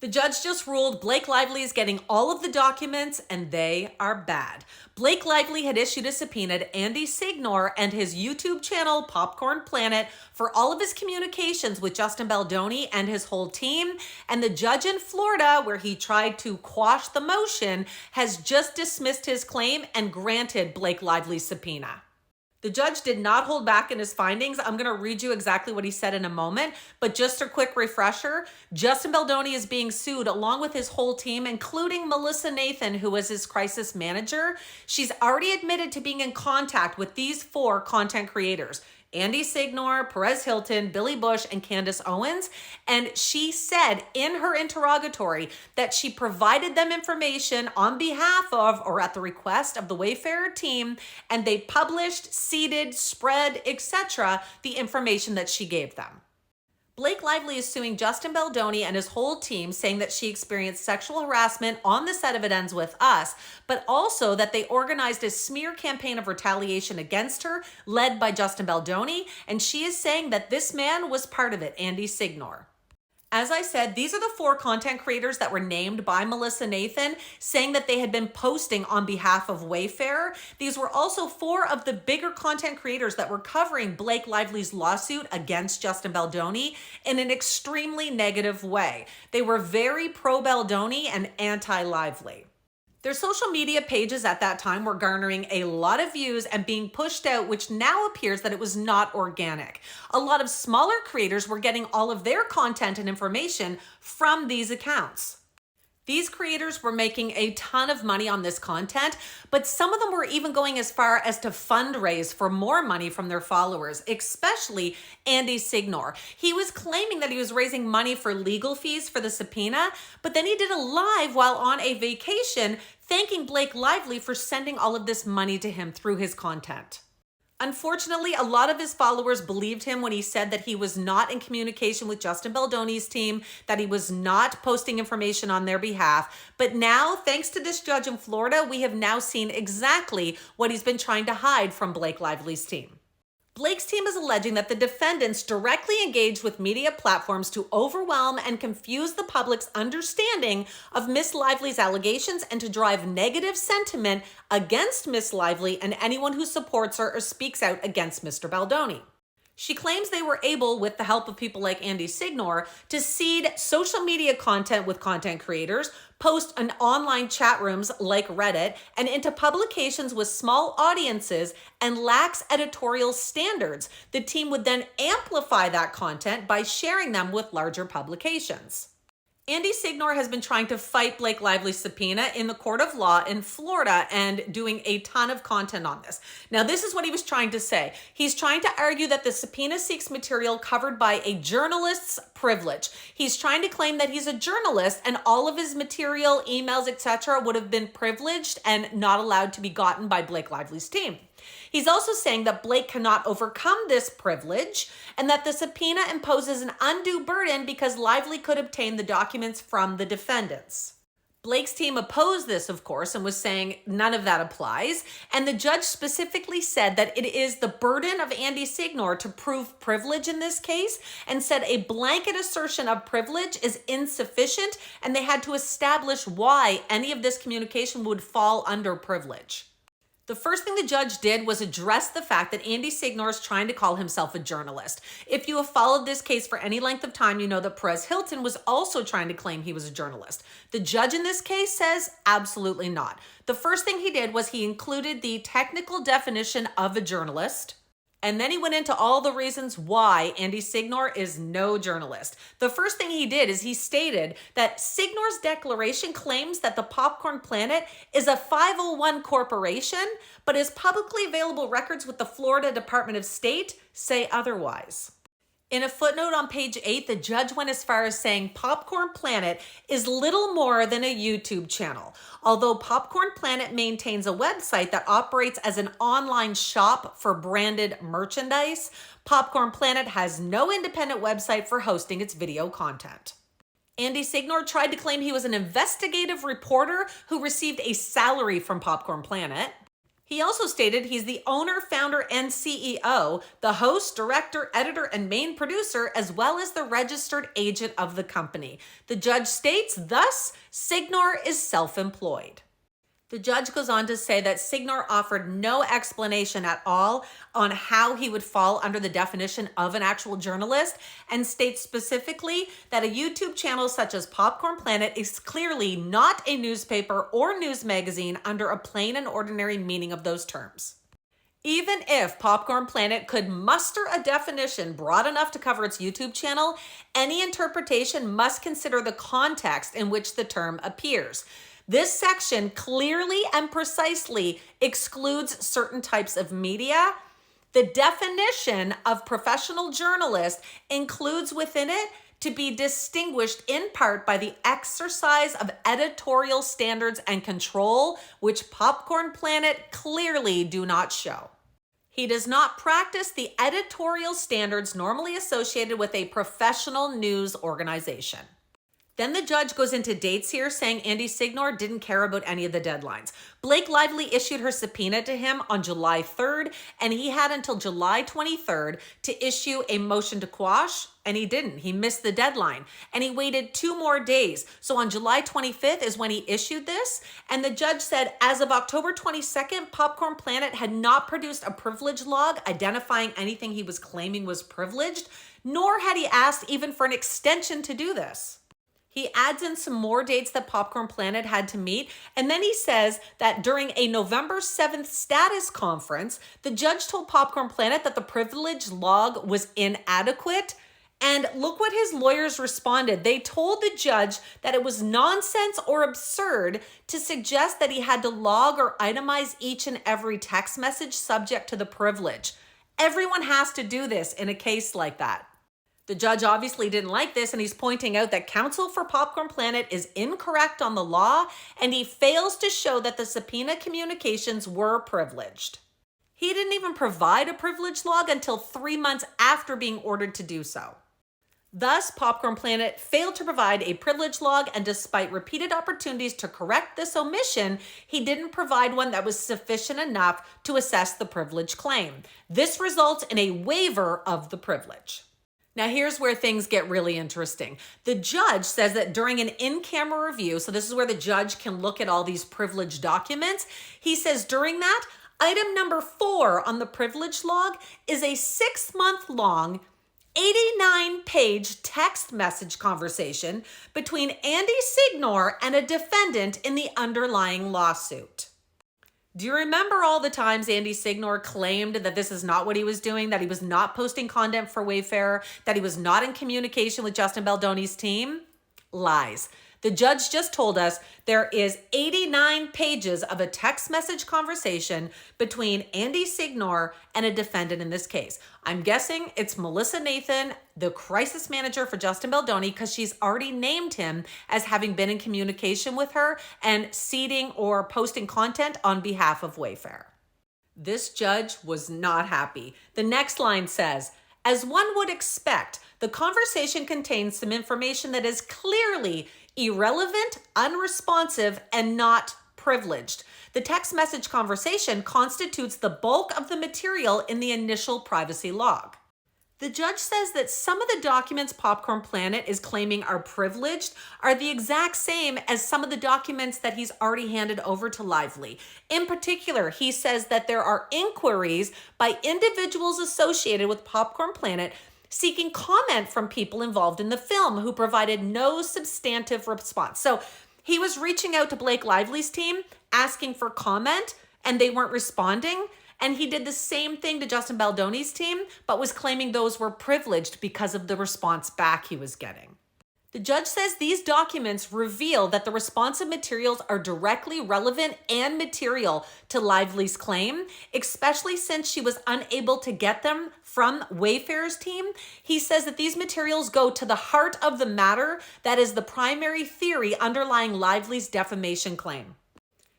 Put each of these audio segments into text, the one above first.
The judge just ruled Blake Lively is getting all of the documents and they are bad. Blake Lively had issued a subpoena to Andy Signore and his YouTube channel, Popcorn Planet, for all of his communications with Justin Baldoni and his whole team. And the judge in Florida, where he tried to quash the motion, has just dismissed his claim and granted Blake Lively's subpoena. The judge did not hold back in his findings. I'm going to read you exactly what he said in a moment, but just a quick refresher, Justin Baldoni is being sued along with his whole team, including Melissa Nathan, who was his crisis manager. She's already admitted to being in contact with these 4 content creators: Andy Signore, Perez Hilton, Billy Bush, and Candace Owens. And she said in her interrogatory that she provided them information on behalf of or at the request of the Wayfarer team, and they published, seeded, spread, etc. the information that she gave them. Blake Lively is suing Justin Baldoni and his whole team, saying that she experienced sexual harassment on the set of It Ends With Us, but also that they organized a smear campaign of retaliation against her, led by Justin Baldoni, and she is saying that this man was part of it, Andy Signore. As I said, these are the 4 content creators that were named by Melissa Nathan, saying that they had been posting on behalf of Wayfarer. These were also 4 of the bigger content creators that were covering Blake Lively's lawsuit against Justin Baldoni in an extremely negative way. They were very pro-Baldoni and anti-Lively. Their social media pages at that time were garnering a lot of views and being pushed out, which now appears that it was not organic. A lot of smaller creators were getting all of their content and information from these accounts. These creators were making a ton of money on this content, but some of them were even going as far as to fundraise for more money from their followers, especially Andy Signore. He was claiming that he was raising money for legal fees for the subpoena, but then he did a live while on a vacation thanking Blake Lively for sending all of this money to him through his content. Unfortunately, a lot of his followers believed him when he said that he was not in communication with Justin Baldoni's team, that he was not posting information on their behalf. But now, thanks to this judge in Florida, we have now seen exactly what he's been trying to hide from Blake Lively's team. Blake's team is alleging that the defendants directly engaged with media platforms to overwhelm and confuse the public's understanding of Miss Lively's allegations and to drive negative sentiment against Miss Lively and anyone who supports her or speaks out against Mr. Baldoni. She claims they were able, with the help of people like Andy Signore, to seed social media content with content creators, post in online chat rooms like Reddit, and into publications with small audiences and lax editorial standards. The team would then amplify that content by sharing them with larger publications. Andy Signore has been trying to fight Blake Lively's subpoena in the court of law in Florida and doing a ton of content on this. Now, this is what he was trying to say. He's trying to argue that the subpoena seeks material covered by a journalist's privilege. He's trying to claim that he's a journalist and all of his material, emails, etc. would have been privileged and not allowed to be gotten by Blake Lively's team. He's also saying that Blake cannot overcome this privilege and that the subpoena imposes an undue burden because Lively could obtain the documents from the defendants. Blake's team opposed this, of course, and was saying none of that applies. And the judge specifically said that it is the burden of Andy Signore to prove privilege in this case, and said a blanket assertion of privilege is insufficient, and they had to establish why any of this communication would fall under privilege. The first thing the judge did was address the fact that Andy Signore is trying to call himself a journalist. If you have followed this case for any length of time, you know that Perez Hilton was also trying to claim he was a journalist. The judge in this case says absolutely not. The first thing he did was he included the technical definition of a journalist, and then he went into all the reasons why Andy Signore is no journalist. The first thing he did is he stated that Signore's declaration claims that the Popcorn Planet is a 501 corporation, but his publicly available records with the Florida Department of State say otherwise. In a footnote on page 8, the judge went as far as saying Popcorn Planet is little more than a YouTube channel. Although Popcorn Planet maintains a website that operates as an online shop for branded merchandise, Popcorn Planet has no independent website for hosting its video content. Andy Signore tried to claim he was an investigative reporter who received a salary from Popcorn Planet. He also stated he's the owner, founder, and CEO, the host, director, editor, and main producer, as well as the registered agent of the company. The judge states, thus, Signor is self-employed. The judge goes on to say that Signor offered no explanation at all on how he would fall under the definition of an actual journalist, and states specifically that a YouTube channel such as Popcorn Planet is clearly not a newspaper or news magazine under a plain and ordinary meaning of those terms. Even if Popcorn Planet could muster a definition broad enough to cover its YouTube channel, any interpretation must consider the context in which the term appears. This section clearly and precisely excludes certain types of media. The definition of professional journalist includes within it to be distinguished in part by the exercise of editorial standards and control, which Popcorn Planet clearly do not show. He does not practice the editorial standards normally associated with a professional news organization. Then the judge goes into dates here, saying Andy Signore didn't care about any of the deadlines. Blake Lively issued her subpoena to him on July 3rd, and he had until July 23rd to issue a motion to quash, and he didn't. He missed the deadline, and he waited 2 more days. So on July 25th is when he issued this, and the judge said, as of October 22nd, Popcorn Planet had not produced a privilege log identifying anything he was claiming was privileged, nor had he asked even for an extension to do this. He adds in some more dates that Popcorn Planet had to meet, and then he says that during a November 7th status conference, the judge told Popcorn Planet that the privilege log was inadequate, and look what his lawyers responded. They told the judge that it was nonsense or absurd to suggest that he had to log or itemize each and every text message subject to the privilege. Everyone has to do this in a case like that. The judge obviously didn't like this, and he's pointing out that counsel for Popcorn Planet is incorrect on the law, and he fails to show that the subpoena communications were privileged. He didn't even provide a privilege log until 3 months after being ordered to do so. Thus, Popcorn Planet failed to provide a privilege log, and despite repeated opportunities to correct this omission, he didn't provide one that was sufficient enough to assess the privilege claim. This results in a waiver of the privilege. Now, here's where things get really interesting. The judge says that during an in-camera review, so this is where the judge can look at all these privileged documents, he says during that, item number 4 on the privilege log is a 6-month-long, 89-page text message conversation between Andy Signore and a defendant in the underlying lawsuit. Do you remember all the times Andy Signore claimed that this is not what he was doing, that he was not posting content for Wayfair, that he was not in communication with Justin Baldoni's team? Lies. The judge just told us there is 89 pages of a text message conversation between Andy Signore and a defendant in this case. I'm guessing it's Melissa Nathan, the crisis manager for Justin Baldoni, because she's already named him as having been in communication with her and seeding or posting content on behalf of Wayfair. This judge was not happy. The next line says, as one would expect, the conversation contains some information that is clearly irrelevant, unresponsive, and not privileged. The text message conversation constitutes the bulk of the material in the initial privacy log. The judge says that some of the documents Popcorn Planet is claiming are privileged are the exact same as some of the documents that he's already handed over to Lively. In particular, he says that there are inquiries by individuals associated with Popcorn Planet seeking comment from people involved in the film who provided no substantive response. So he was reaching out to Blake Lively's team, asking for comment, and they weren't responding. And he did the same thing to Justin Baldoni's team, but was claiming those were privileged because of the response back he was getting. The judge says these documents reveal that the responsive materials are directly relevant and material to Lively's claim, especially since she was unable to get them from Wayfair's team. He says that these materials go to the heart of the matter that is the primary theory underlying Lively's defamation claim.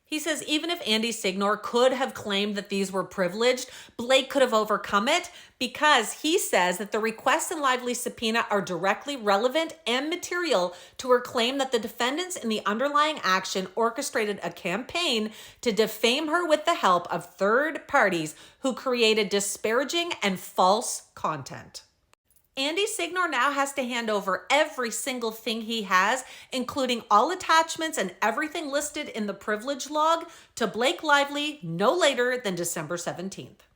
He says even if Andy Signore could have claimed that these were privileged, Blake could have overcome it because he says that the request and Lively subpoena are directly relevant and material to her claim that the defendants in the underlying action orchestrated a campaign to defame her with the help of third parties who created disparaging and false content. Andy Signore now has to hand over every single thing he has, including all attachments and everything listed in the privilege log, to Blake Lively no later than December 17th.